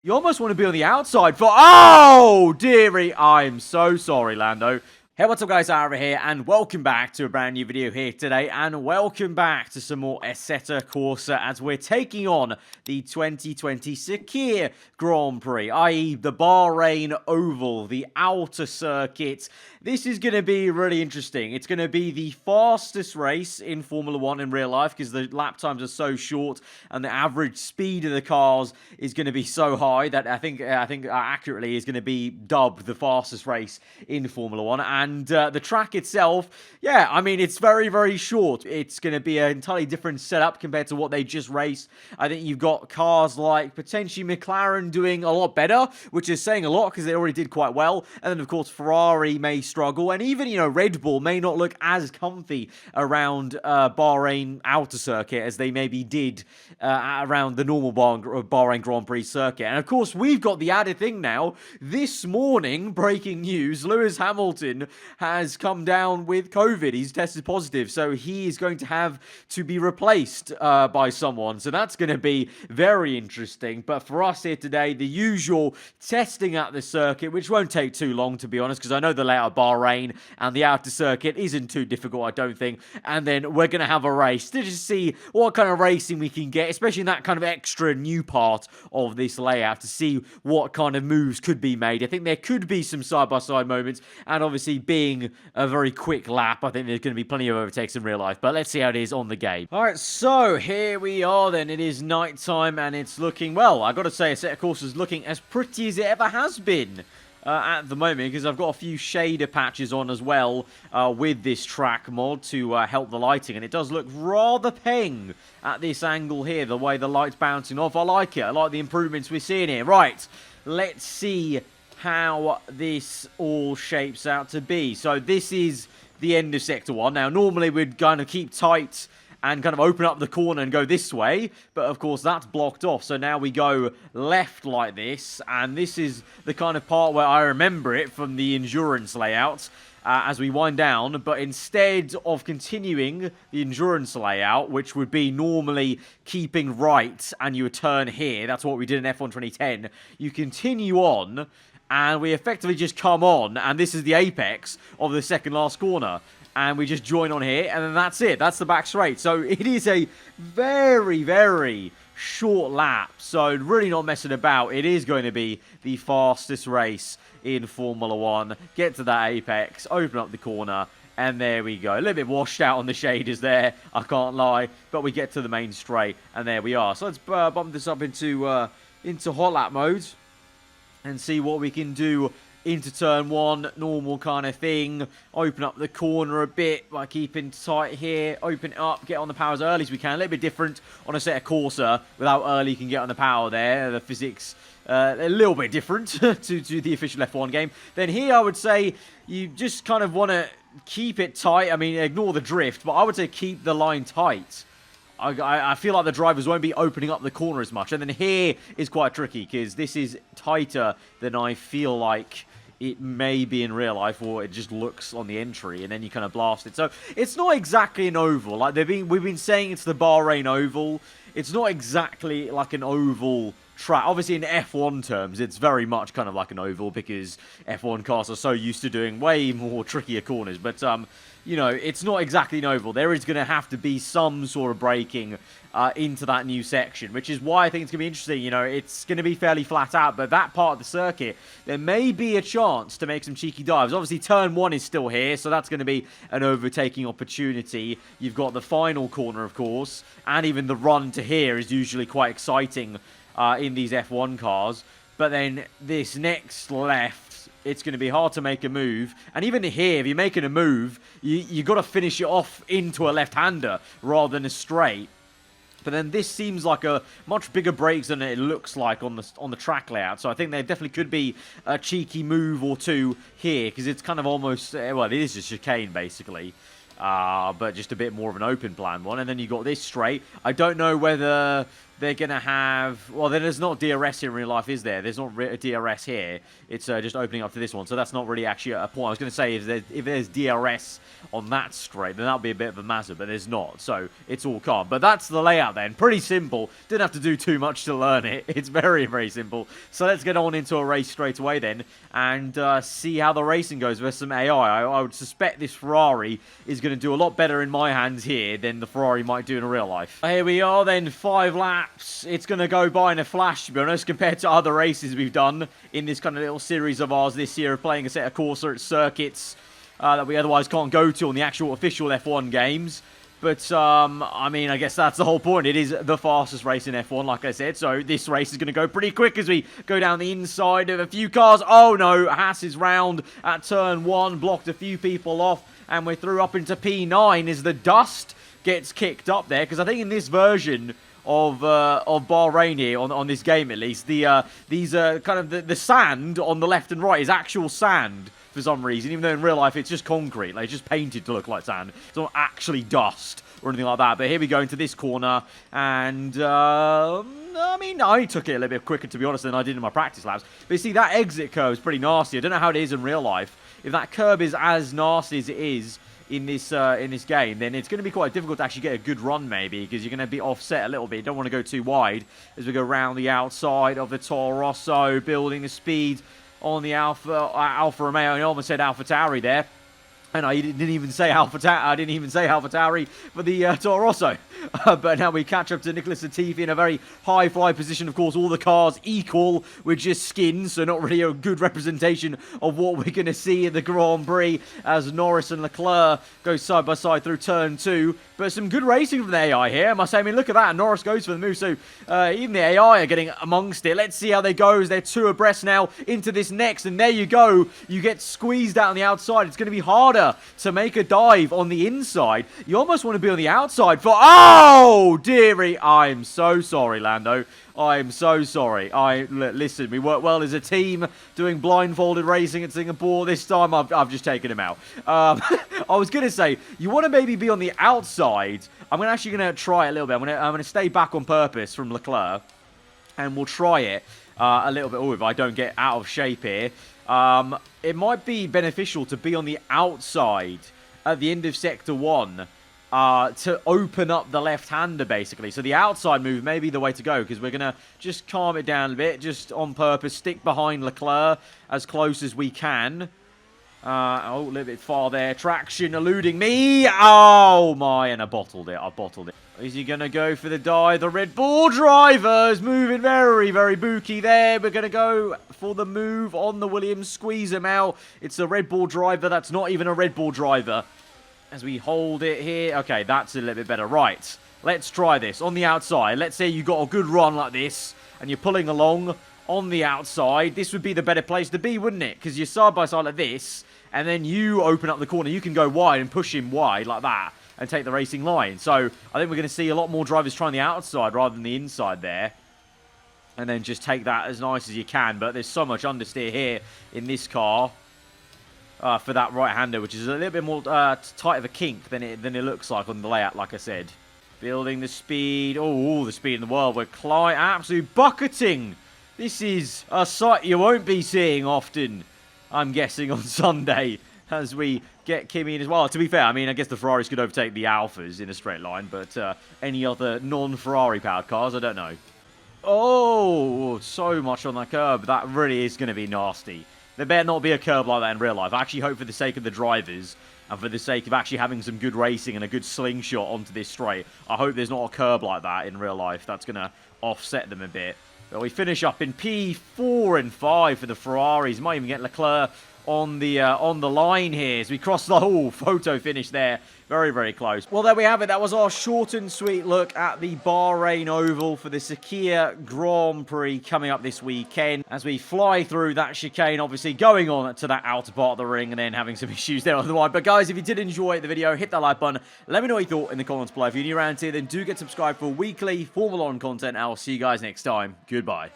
You almost want to be on the outside for... Oh, dearie. I'm so sorry, Lando. Hey, what's up guys, aarava here, and welcome back to a brand new video here today, and welcome back to some more Assetto Corsa as we're taking on the 2020 Sakhir Grand Prix, i.e. the Bahrain Oval, the outer circuit. This is going to be really interesting. It's going to be the fastest race in Formula 1 in real life because the lap times are so short and the average speed of the cars is going to be so high that I think accurately is going to be dubbed the fastest race in Formula 1. And the track itself, yeah, I mean, it's very, very short. It's going to be an entirely different setup compared to what they just raced. I think you've got cars like potentially McLaren doing a lot better, which is saying a lot because they already did quite well. And then, of course, Ferrari may struggle. And even, Red Bull may not look as comfy around Bahrain outer circuit as they maybe did around the normal Bahrain Grand Prix circuit. And, of course, we've got the added thing now. This morning, breaking news, Lewis Hamilton has come down with COVID. He's tested positive, so he is going to have to be replaced by someone. So that's going to be very interesting. But for us here today, the usual testing at the circuit, which won't take too long, to be honest, because I know the layout of Bahrain and the outer circuit isn't too difficult, I don't think. And then we're going to have a race to just see what kind of racing we can get, especially in that kind of extra new part of this layout, to see what kind of moves could be made. I think there could be some side-by-side moments, and obviously being a very quick lap, I think there's going to be plenty of overtakes in real life, but let's see how it is on the game. Alright, so here we are then. It is night time and it's looking, well, I gotta say, Assetto Corsa is looking as pretty as it ever has been at the moment, because I've got a few shader patches on as well with this track mod to help the lighting, and it does look rather peng at this angle here, the way the light's bouncing off. I like it. I like the improvements we're seeing here. Right, let's see how this all shapes out to be. So this is the end of Sector 1. Now, normally we'd kind of keep tight and kind of open up the corner and go this way, but of course that's blocked off. So now we go left like this, and this is the kind of part where I remember it from the endurance layout as we wind down. But instead of continuing the endurance layout, which would be normally keeping right and you would turn here, that's what we did in F1 2010, you continue on and we effectively just come on, and this is the apex of the second last corner. And we just join on here, and then that's it. That's the back straight. So it is a very, very short lap. So really not messing about. It is going to be the fastest race in Formula 1. Get to that apex, open up the corner, and there we go. A little bit washed out on the shaders there, I can't lie. But we get to the main straight, and there we are. So let's bump this up into Hotlap mode and see what we can do into turn one. Normal kind of thing. Open up the corner a bit by keeping tight here. Open it up, get on the power as early as we can. A little bit different on Assetto Corsa with how early you can get on the power there. The physics a little bit different to the official F1 game. Then here I would say you just kind of want to keep it tight. I mean, ignore the drift, but I would say keep the line tight. I feel like the drivers won't be opening up the corner as much. And then here is quite tricky because this is tighter than I feel like it may be in real life, or it just looks on the entry, and then you kind of blast it. So it's not exactly an oval. Like we've been saying it's the Bahrain Oval. It's not exactly like an oval track. Obviously, in F1 terms, it's very much kind of like an oval because F1 cars are so used to doing way more trickier corners. But it's not exactly an oval. There is going to have to be some sort of braking into that new section, which is why I think it's going to be interesting. It's going to be fairly flat out, but that part of the circuit, there may be a chance to make some cheeky dives. Obviously, turn one is still here, so that's going to be an overtaking opportunity. You've got the final corner, of course, and even the run to here is usually quite exciting in these F1 cars. But then this next left, it's going to be hard to make a move. And even here, if you're making a move, you got to finish it off into a left-hander rather than a straight. But then this seems like a much bigger brakes than it looks like on the track layout. So I think there definitely could be a cheeky move or two here, because it's kind of almost, well, it is a chicane basically. But just a bit more of an open plan one. And then you got this straight. I don't know whether they're going to have... Well, there's not DRS in real life, is there? There's not a DRS here. It's just opening up to this one. So that's not really actually a point. I was going to say, if there's DRS on that straight, then that would be a bit of a mazza, but there's not. So it's all calm. But that's the layout then. Pretty simple. Didn't have to do too much to learn it. It's very, very simple. So let's get on into a race straight away then and see how the racing goes with some AI. I would suspect this Ferrari is going to do a lot better in my hands here than the Ferrari might do in real life. Here we are then, 5 laps. It's going to go by in a flash, to be honest, compared to other races we've done in this kind of little series of ours this year of playing a set of Corsa at circuits that we otherwise can't go to on the actual official F1 games. But, I mean, I guess that's the whole point. It is the fastest race in F1, like I said. So this race is going to go pretty quick as we go down the inside of a few cars. Oh, no. Haas is round at turn 1, blocked a few people off. And we're through up into P9 as the dust gets kicked up there. Because I think in this version of Bahrain here, on this game at least, these kind of the sand on the left and right is actual sand for some reason, even though in real life it's just concrete. Like, it's just painted to look like sand. It's not actually dust or anything like that. But here we go into this corner, and I mean, I took it a little bit quicker, to be honest, than I did in my practice laps. But you see, that exit curve is pretty nasty. I don't know how it is in real life. If that curb is as nasty as it is in this game, then it's going to be quite difficult to actually get a good run, maybe, because you're going to be offset a little bit. You don't want to go too wide as we go around the outside of the Toro Rosso, building the speed on the Alfa Romeo. I almost said AlphaTauri there. And I didn't even say AlphaTauri for the Toro Rosso. But now we catch up to Nicholas Latifi in a very high fly position. Of course, all the cars equal with just skins, so not really a good representation of what we're going to see in the Grand Prix as Norris and Leclerc go side by side through turn 2. But some good racing from the AI here, I must say. I mean, look at that. Norris goes for the move, so even the AI are getting amongst it. Let's see how they go as they're 2 abreast now into this next. And there you go. You get squeezed out on the outside. It's going to be harder to make a dive on the inside. You almost want to be on the outside for... Oh, dearie. I'm so sorry, Lando. I'm so sorry. Listen, we work well as a team doing blindfolded racing at Singapore. This time, I've just taken him out. I was going to say, you want to maybe be on the outside. I'm actually going to try it a little bit. I'm going to stay back on purpose from Leclerc, and we'll try it a little bit. Oh, if I don't get out of shape here. It might be beneficial to be on the outside at the end of Sector 1 to open up the left-hander, basically. So the outside move may be the way to go, because we're going to just calm it down a bit, just on purpose, stick behind Leclerc as close as we can. Oh, a little bit far there. Traction eluding me. Oh, my. And I bottled it. Is he going to go for the dive? The Red Bull driver is moving very, very booky there. We're going to go for the move on the Williams. Squeeze him out. It's a Red Bull driver. That's not even a Red Bull driver. As we hold it here. Okay, that's a little bit better. Right. Let's try this on the outside. Let's say you got a good run like this and you're pulling along on the outside. This would be the better place to be, wouldn't it? Because you're side by side like this, and then you open up the corner. You can go wide and push him wide like that and take the racing line. So I think we're going to see a lot more drivers trying the outside rather than the inside there. And then just take that as nice as you can. But there's so much understeer here in this car for that right-hander, which is a little bit more tight of a kink than it looks like on the layout, like I said. Building the speed. Oh, all the speed in the world. We're absolute bucketing. This is a sight you won't be seeing often, I'm guessing, on Sunday, as we get Kimi in as well. To be fair, I mean, I guess the Ferraris could overtake the Alphas in a straight line, but any other non-Ferrari powered cars, I don't know. Oh, so much on that curb. That really is going to be nasty. There better not be a curb like that in real life. I actually hope, for the sake of the drivers and for the sake of actually having some good racing and a good slingshot onto this straight, I hope there's not a curb like that in real life. That's going to offset them a bit. But we finish up in P4 and 5 for the Ferraris. Might even get Leclerc on the line here as we cross the whole photo finish there. Very, very close. Well, there we have it. That was our short and sweet look at the Bahrain Oval for the Sakhir Grand Prix coming up this weekend as we fly through that chicane, obviously going on to that outer part of the ring and then having some issues there on the line. But guys, if you did enjoy the video, hit that like button. Let me know what you thought in the comments below. If you're new around here, then do get subscribed for weekly Formula 1 content. I'll see you guys next time. Goodbye.